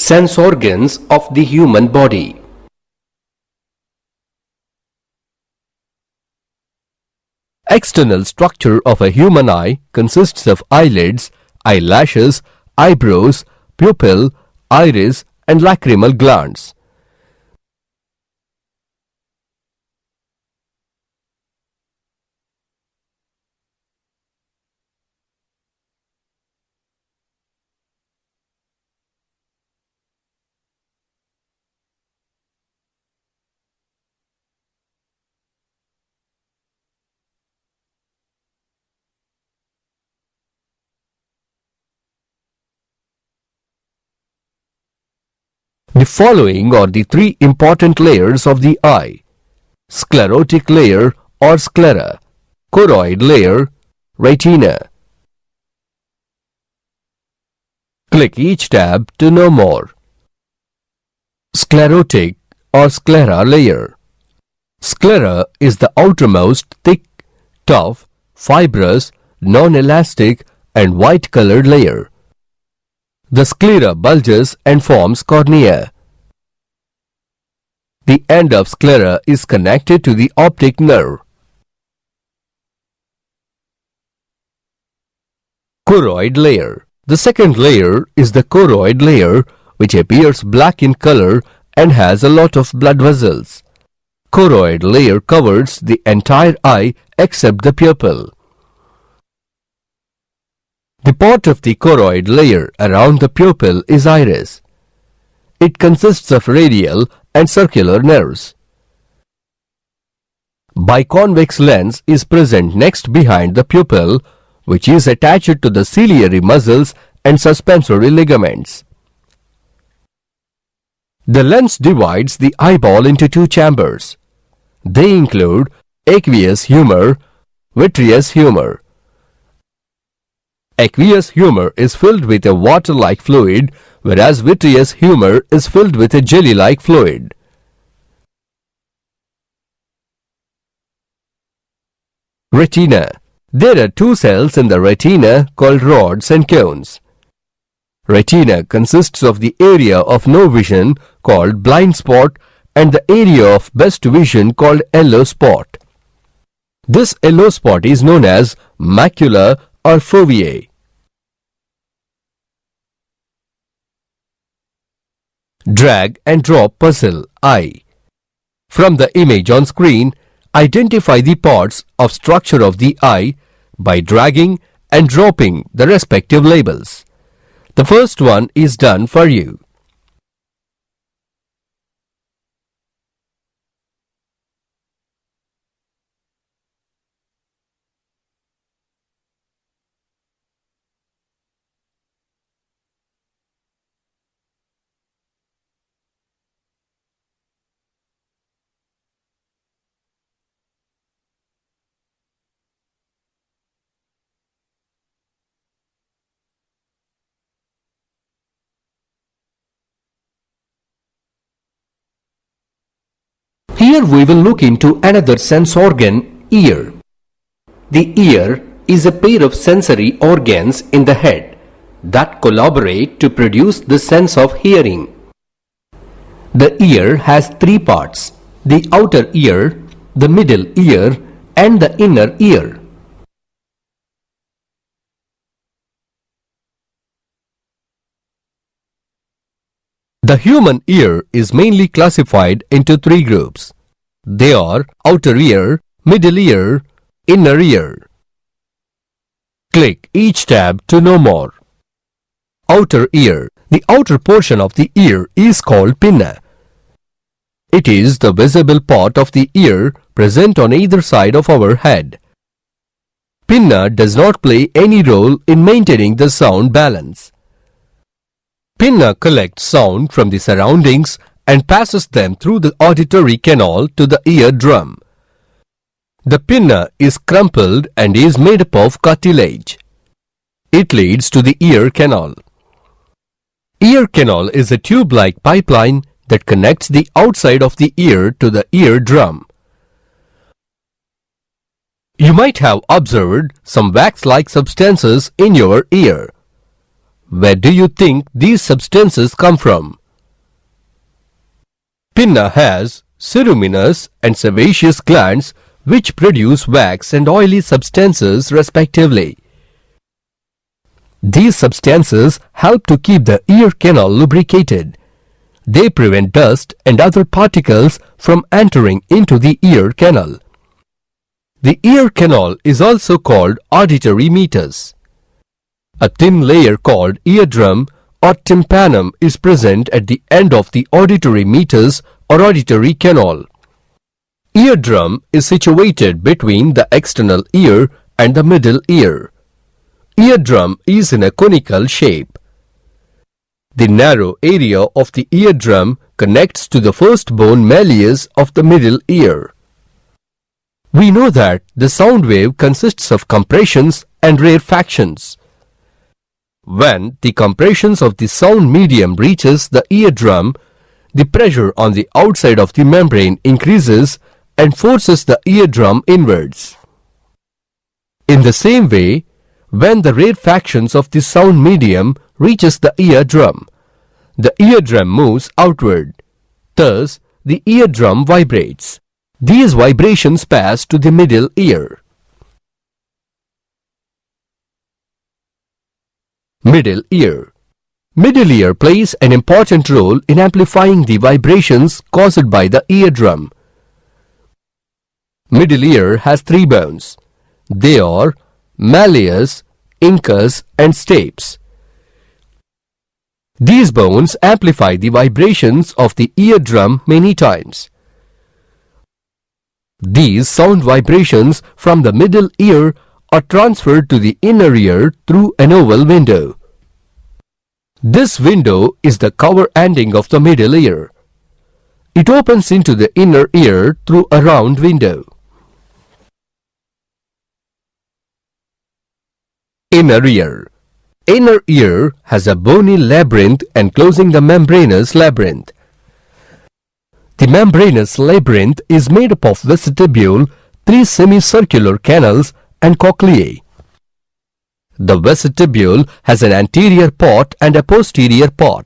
Sense organs of the human body. External structure of a human eye consists of eyelids, eyelashes, eyebrows, pupil, iris and lacrimal glands. The following are the three important layers of the eye: sclerotic layer or sclera, choroid layer, retina. Click each tab to know more. Sclerotic or sclera layer. Sclera is the outermost thick, tough, fibrous, non-elastic and white-colored layer. The sclera bulges and forms cornea. The end of sclera is connected to the optic nerve. Choroid layer. The second layer is the choroid layer, which appears black in color and has a lot of blood vessels. Choroid layer covers the entire eye except the pupil. The part of the choroid layer around the pupil is iris. It consists of radial and circular nerves. Biconvex lens is present next behind the pupil, which is attached to the ciliary muscles and suspensory ligaments. The lens divides the eyeball into two chambers. They include aqueous humor, vitreous humor. Aqueous humor is filled with a water-like fluid, whereas vitreous humor is filled with a jelly-like fluid. Retina. There are two cells in the retina called rods and cones. Retina consists of the area of no vision called blind spot and the area of best vision called yellow spot. This yellow spot is known as macula or fovea. Drag and drop puzzle eye. From the image on screen, identify the parts of structure of the eye by dragging and dropping the respective labels. The first one is done for you. Here we will look into another sense organ, ear. The ear is a pair of sensory organs in the head that collaborate to produce the sense of hearing. The ear has three parts: the outer ear, the middle ear, and the inner ear. The human ear is mainly classified into three groups. They are outer ear, middle ear, inner ear. Click each tab to know more. Outer ear. The outer portion of the ear is called pinna. It is the visible part of the ear present on either side of our head. Pinna does not play any role in maintaining the sound balance. Pinna collects sound from the surroundings and passes them through the auditory canal to the eardrum. The pinna is crumpled and is made up of cartilage. It leads to the ear canal. Ear canal is a tube-like pipeline that connects the outside of the ear to the eardrum. You might have observed some wax-like substances in your ear. Where do you think these substances come from? Pinna has ceruminous and sebaceous glands which produce wax and oily substances respectively. These substances help to keep the ear canal lubricated. They prevent dust and other particles from entering into the ear canal. The ear canal is also called auditory meatus. A thin layer called eardrum or tympanum is present at the end of the auditory meatus or auditory canal. Eardrum is situated between the external ear and the middle ear. Eardrum is in a conical shape. The narrow area of the eardrum connects to the first bone malleus of the middle ear. We know that the sound wave consists of compressions and rarefactions. When the compressions of the sound medium reaches the eardrum, the pressure on the outside of the membrane increases and forces the eardrum inwards. In the same way, when the rarefactions of the sound medium reaches the eardrum moves outward. Thus, the eardrum vibrates. These vibrations pass to the middle ear. Middle ear. Middle ear plays an important role in amplifying the vibrations caused by the eardrum. Middle ear has three bones. They are malleus, incus and stapes. These bones amplify the vibrations of the eardrum many times. These sound vibrations from the middle ear are transferred to the inner ear through an oval window. This window is the cover ending of the middle ear. It opens into the inner ear through a round window. Inner ear. Inner ear has a bony labyrinth enclosing the membranous labyrinth. The membranous labyrinth is made up of vestibule, three semicircular canals and cochleae. The vestibule has an anterior part and a posterior part.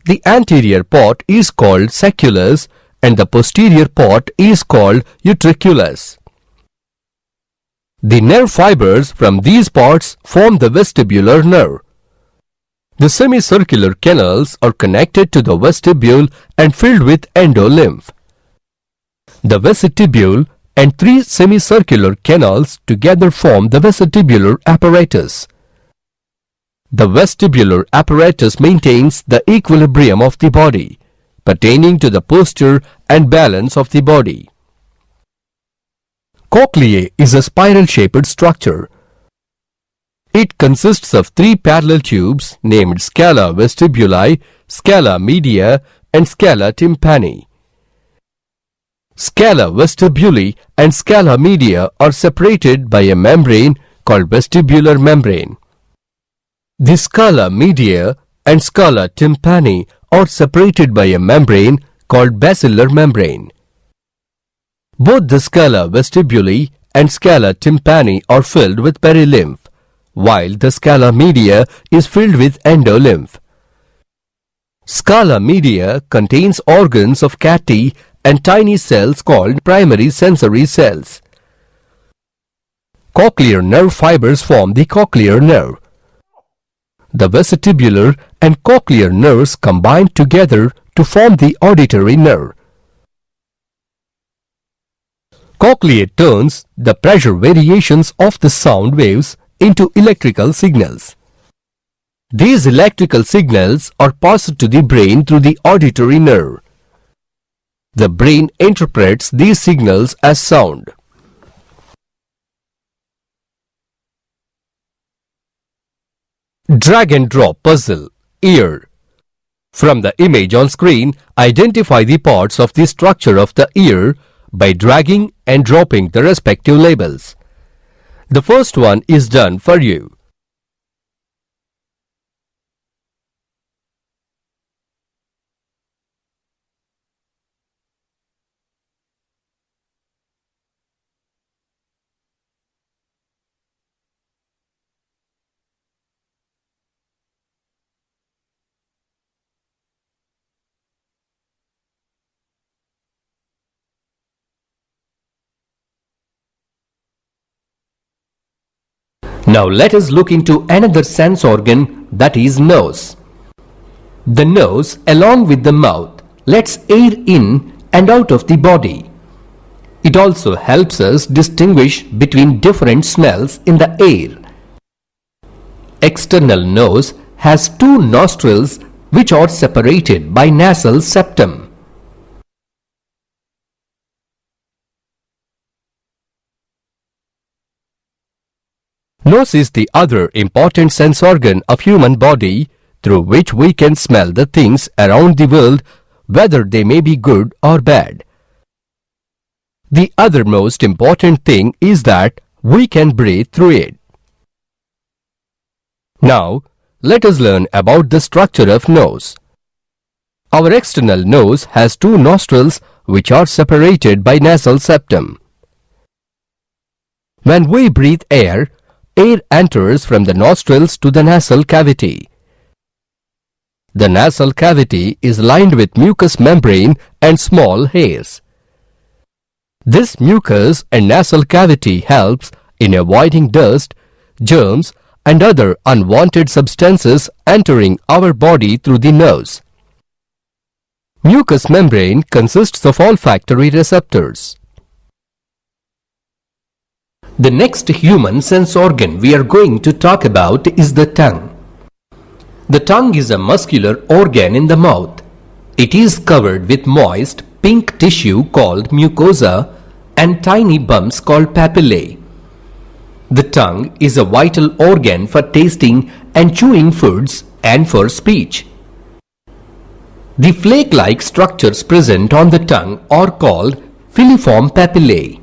The anterior part is called sacculus and the posterior part is called utriculus. The nerve fibers from these parts form the vestibular nerve. The semicircular canals are connected to the vestibule and filled with endolymph. The vestibule and three semicircular canals together form the vestibular apparatus. The vestibular apparatus maintains the equilibrium of the body, pertaining to the posture and balance of the body. Cochleae is a spiral-shaped structure. It consists of three parallel tubes named scala vestibuli, scala media and scala tympani. Scala vestibuli and scala media are separated by a membrane called vestibular membrane. The scala media and scala tympani are separated by a membrane called basilar membrane. Both the scala vestibuli and scala tympani are filled with perilymph, while the scala media is filled with endolymph. Scala media contains organs of catty and tiny cells called primary sensory cells. Cochlear nerve fibers form the cochlear nerve. The vestibular and cochlear nerves combine together to form the auditory nerve. Cochlear turns the pressure variations of the sound waves into electrical signals. These electrical signals are passed to the brain through the auditory nerve. The brain interprets these signals as sound. Drag and drop puzzle. Ear. From the image on screen, identify the parts of the structure of the ear by dragging and dropping the respective labels. The first one is done for you. Now let us look into another sense organ, that is nose. The nose, along with the mouth, lets air in and out of the body. It also helps us distinguish between different smells in the air. External nose has two nostrils which are separated by nasal septum. Nose is the other important sense organ of human body through which we can smell the things around the world, whether they may be good or bad. The other most important thing is that we can breathe through it. Now, let us learn about the structure of nose. Our external nose has two nostrils which are separated by nasal septum. When we breathe air, air enters from the nostrils to the nasal cavity. The nasal cavity is lined with mucous membrane and small hairs. This mucus and nasal cavity helps in avoiding dust, germs, and other unwanted substances entering our body through the nose. Mucous membrane consists of olfactory receptors. The next human sense organ we are going to talk about is the tongue. The tongue is a muscular organ in the mouth. It is covered with moist, pink tissue called mucosa and tiny bumps called papillae. The tongue is a vital organ for tasting and chewing foods and for speech. The flake-like structures present on the tongue are called filiform papillae.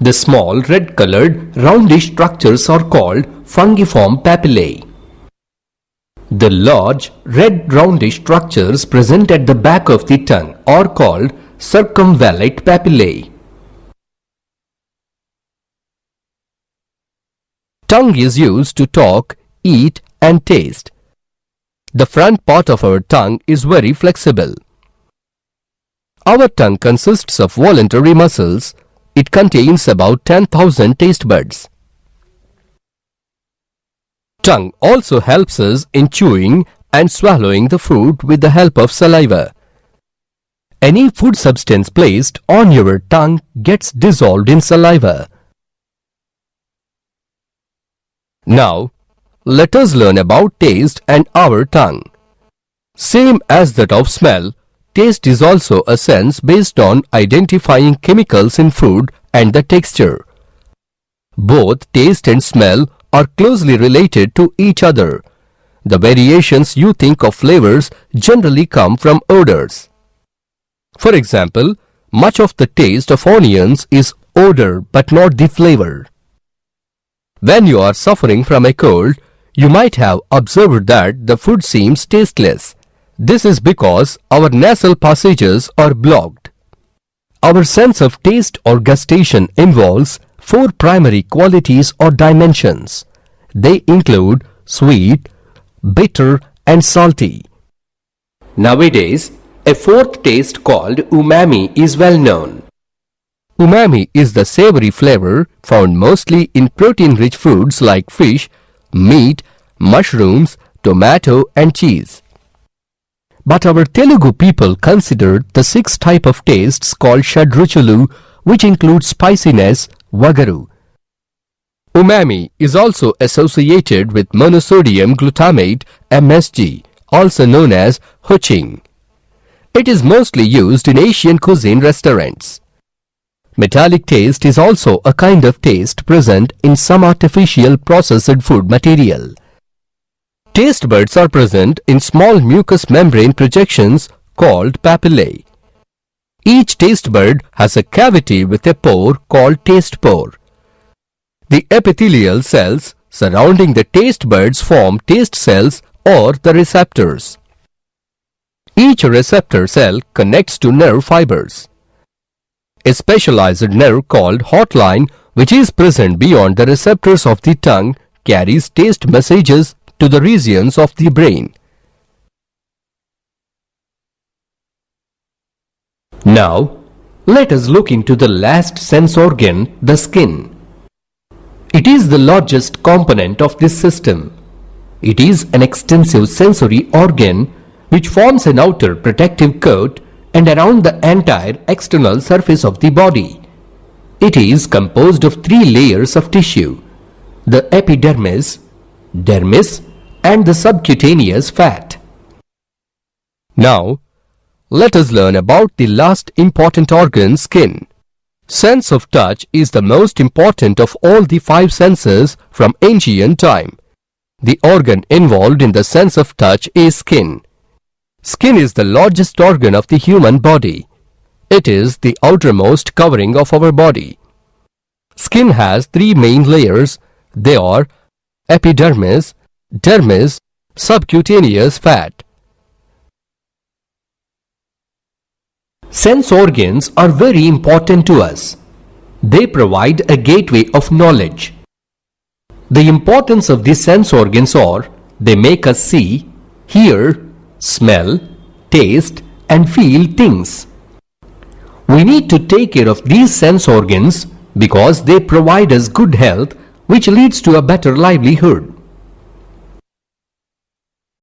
The small red-colored roundish structures are called fungiform papillae. The large red roundish structures present at the back of the tongue are called circumvallate papillae. Tongue is used to talk, eat, and taste. The front part of our tongue is very flexible. Our tongue consists of voluntary muscles. It contains about 10,000 taste buds. Tongue also helps us in chewing and swallowing the food with the help of saliva. Any food substance placed on your tongue gets dissolved in saliva. Now, let us learn about taste and our tongue. Same as that of smell, taste is also a sense based on identifying chemicals in food and the texture. Both taste and smell are closely related to each other. The variations you think of flavors generally come from odors. For example, much of the taste of onions is odor but not the flavor. When you are suffering from a cold, you might have observed that the food seems tasteless. This is because our nasal passages are blocked. Our sense of taste or gustation involves four primary qualities or dimensions. They include sweet, bitter, and salty. Nowadays, a fourth taste called umami is well known. Umami is the savory flavor found mostly in protein-rich foods like fish, meat, mushrooms, tomato, and cheese. But our Telugu people consider the sixth type of tastes called Shadruchulu, which includes spiciness, vagaru. Umami is also associated with monosodium glutamate, MSG, also known as huching. It is mostly used in Asian cuisine restaurants. Metallic taste is also a kind of taste present in some artificial processed food material. Taste buds are present in small mucous membrane projections called papillae. Each taste bud has a cavity with a pore called taste pore. The epithelial cells surrounding the taste buds form taste cells or the receptors. Each receptor cell connects to nerve fibers. A specialized nerve called hotline, which is present beyond the receptors of the tongue, carries taste messages to the regions of the brain. Now, let us look into the last sense organ, the skin. It is the largest component of this system. It is an extensive sensory organ which forms an outer protective coat and around the entire external surface of the body. It is composed of three layers of tissue: the epidermis, dermis, and the subcutaneous fat. Now, let us learn about the last important organ, skin. Sense of touch is the most important of all the five senses from ancient time. The organ involved in the sense of touch is skin. Skin is the largest organ of the human body. It is the outermost covering of our body. Skin has three main layers. They are epidermis, dermis, subcutaneous fat. Sense organs are very important to us. They provide a gateway of knowledge. The importance of these sense organs are: they make us see, hear, smell, taste, and feel things. We need to take care of these sense organs because they provide us good health, which leads to a better livelihood.